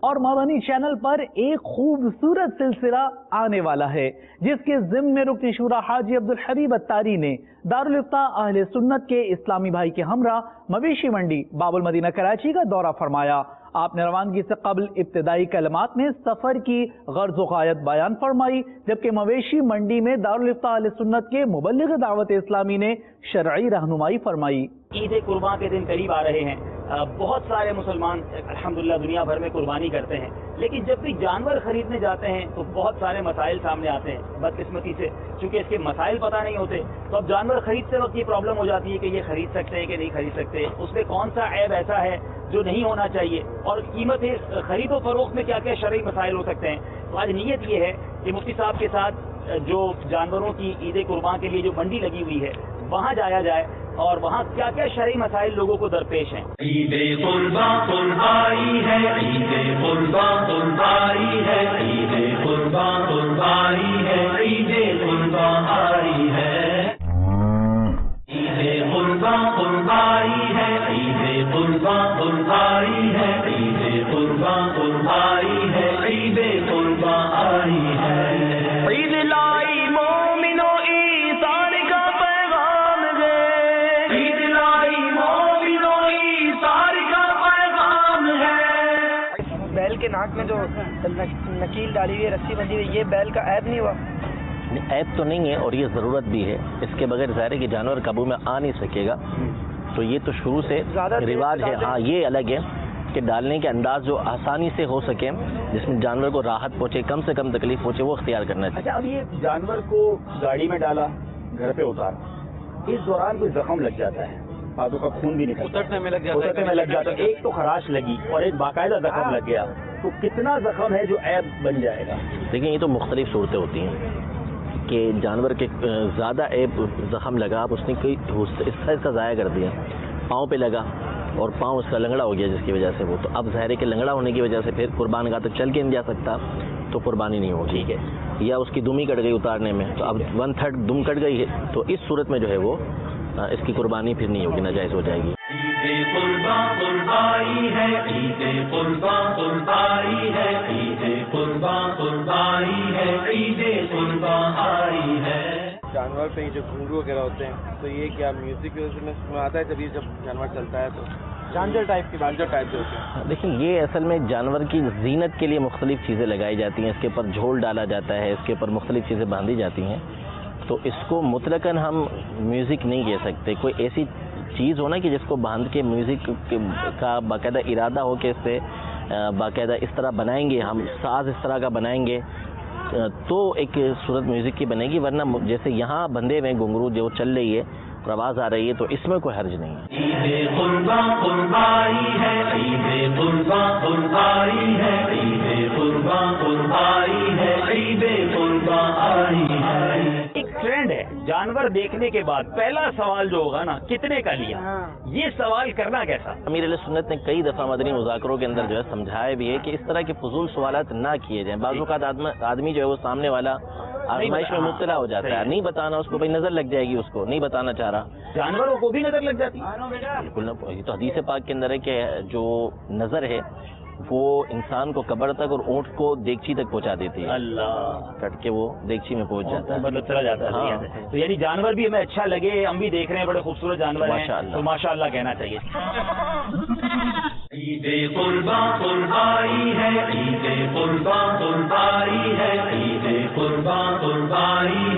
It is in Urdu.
اور مدنی چینل پر ایک خوبصورت سلسلہ آنے والا ہے جس کے ضمن میں رکن شورا حاجی عبدالحبیب اتاری نے دارالفتاح اہل سنت کے اسلامی بھائی کے ہمراہ مویشی منڈی باب المدینہ کراچی کا دورہ فرمایا۔ آپ نے روانگی سے قبل ابتدائی کلمات میں سفر کی غرض و غایت بیان فرمائی، جبکہ مویشی منڈی میں دارالفتاح اہل سنت کے مبلغ دعوت اسلامی نے شرعی رہنمائی فرمائی۔ عید قربان کے دن قریب آ رہے ہیں، بہت سارے مسلمان الحمدللہ دنیا بھر میں قربانی کرتے ہیں، لیکن جب بھی جانور خریدنے جاتے ہیں تو بہت سارے مسائل سامنے آتے ہیں۔ بدقسمتی سے چونکہ اس کے مسائل پتہ نہیں ہوتے تو اب جانور خریدتے وقت یہ پرابلم ہو جاتی ہے کہ یہ خرید سکتے ہیں کہ نہیں خرید سکتے، اس میں کون سا عیب ایسا ہے جو نہیں ہونا چاہیے، اور قیمت خرید و فروخت میں کیا کیا شرعی مسائل ہو سکتے ہیں۔ تو آج نیت یہ ہے کہ مفتی صاحب کے ساتھ جو جانوروں کی عید قربان کے لیے جو منڈی لگی ہوئی ہے وہاں جایا جائے اور وہاں کیا کیا شرعی مسائل لوگوں کو درپیش ہیں۔ عید قربان آئی ہے، عید قربان آئی ہے، عید قربان آئی ہے، عید قربان آئی ہے، عید قربان آئی ہے، عید قربان آئی ہے، عید قربان آئی ہے، عید قربان آئی ہے۔ عید لائی مومنو ایثار کا پیغام ہے، عید لائی مومنو ایثار کا پیغام ہے۔ بیل کے ناک میں جو نکیل ڈالی ہوئی ہے، رسی بندھی ہوئی، یہ بیل کا عیب نہیں ہوا؟ عیب تو نہیں ہے، اور یہ ضرورت بھی ہے، اس کے بغیر ظاہر ہے کہ جانور قابو میں آ نہیں سکے گا، تو یہ تو شروع سے رواج ہے۔ ہاں یہ الگ ہے کہ ڈالنے کے انداز جو آسانی سے ہو سکے، جس میں جانور کو راحت پہنچے، کم سے کم تکلیف پہنچے، وہ اختیار کرنا چاہیے۔ اچھا، اب یہ جانور کو گاڑی میں ڈالا، گھر پہ اتارا، اس دوران کوئی زخم لگ جاتا ہے، ہاتھوں کا خون بھی نکلتا ہے، اترنے میں لگ جاتا ہے، ایک تو خراش لگی اور ایک باقاعدہ زخم لگ گیا، تو کتنا زخم ہے جو عیب بن جائے گا؟ دیکھیں یہ تو مختلف صورتیں ہوتی ہیں کہ جانور کے زیادہ عیب زخم لگا، اب اس نے کوئی حصہ اس کا ضائع کر دیا، پاؤں پہ لگا اور پاؤں اس کا لنگڑا ہو گیا، جس کی وجہ سے وہ تو اب ظاہر ہے کہ لنگڑا ہونے کی وجہ سے پھر قربان گاہ تک چل کے نہیں جا سکتا، تو قربانی نہیں ہوگی، ٹھیک ہے، یا اس کی دم ہی کٹ گئی اتارنے میں، تو اب 1/3 دم کٹ گئی ہے، تو اس صورت میں جو ہے وہ اس کی قربانی پھر نہیں ہوگی، ناجائز ہو جائے گی۔ عید قربان آئی ہے، عید قربان آئی ہے، عید قربان آئی ہے، عید قربان آئی ہے۔ جانور پہ جو گھنگرو وغیرہ ہوتے ہیں تو یہ کیا میوزک کی وجہ سے آتا ہے جب جانور چلتا ہے تو جانجر ٹائپ کے ہوتے ہیں؟ دیکھیں یہ اصل میں جانور کی زینت کے لیے مختلف چیزیں لگائی جاتی ہیں، اس کے اوپر جھول ڈالا جاتا ہے، اس کے اوپر مختلف چیزیں باندھی جاتی ہیں، تو اس کو مطلقاً ہم میوزک نہیں کہہ سکتے۔ کوئی ایسی چیز ہونا کہ جس کو باندھ کے میوزک کا باقاعدہ ارادہ ہو کہ اس سے باقاعدہ اس طرح بنائیں گے، ہم ساز اس طرح کا بنائیں گے تو ایک صورت میوزک کی بنے گی، ورنہ جیسے یہاں بندے میں گھنگرو جو چل رہی ہے اور آواز آ رہی ہے تو اس میں کوئی حرج نہیں ہے۔ عید قربان آئی ہے، عید قربان آئی ہے، عید قربان آئی ہے، عید قربان آئی ہے۔ ایک ٹرینڈ ہے جانور دیکھنے کے بعد پہلا سوال جو ہوگا نا کتنے کا لیا، یہ سوال کرنا کیسا؟ امیر علیہ سنت نے کئی دفعہ مدنی مذاکروں کے اندر جو ہے سمجھایا بھی ہے کہ اس طرح کے فضول سوالات نہ کیے جائیں۔ بعض اوقات آدمی جو ہے وہ سامنے والا آزمائش میں مبتلا ہو جاتا ہے، نہیں بتانا اس کو، بھائی نظر لگ جائے گی، اس کو نہیں بتانا چاہ رہا، جانوروں کو بھی نظر لگ جاتی بالکل نہ۔ یہ تو حدیث پاک کے اندر ہے کہ جو نظر ہے وہ انسان کو قبر تک اور اونٹ کو دیگچی تک پہنچا دیتی ہے، اللہ کٹ کے وہ دیگچی میں پہنچ جاتا ہے، مطلب چلا جاتا ہے۔ ہاں۔ تو یعنی جانور بھی ہمیں اچھا لگے، ہم بھی دیکھ رہے ہیں بڑے خوبصورت جانور ہیں تو ماشاء اللہ کہنا چاہیے۔ عید قربان آئی ہے، عید قربان آئی ہے، عید قربان آئی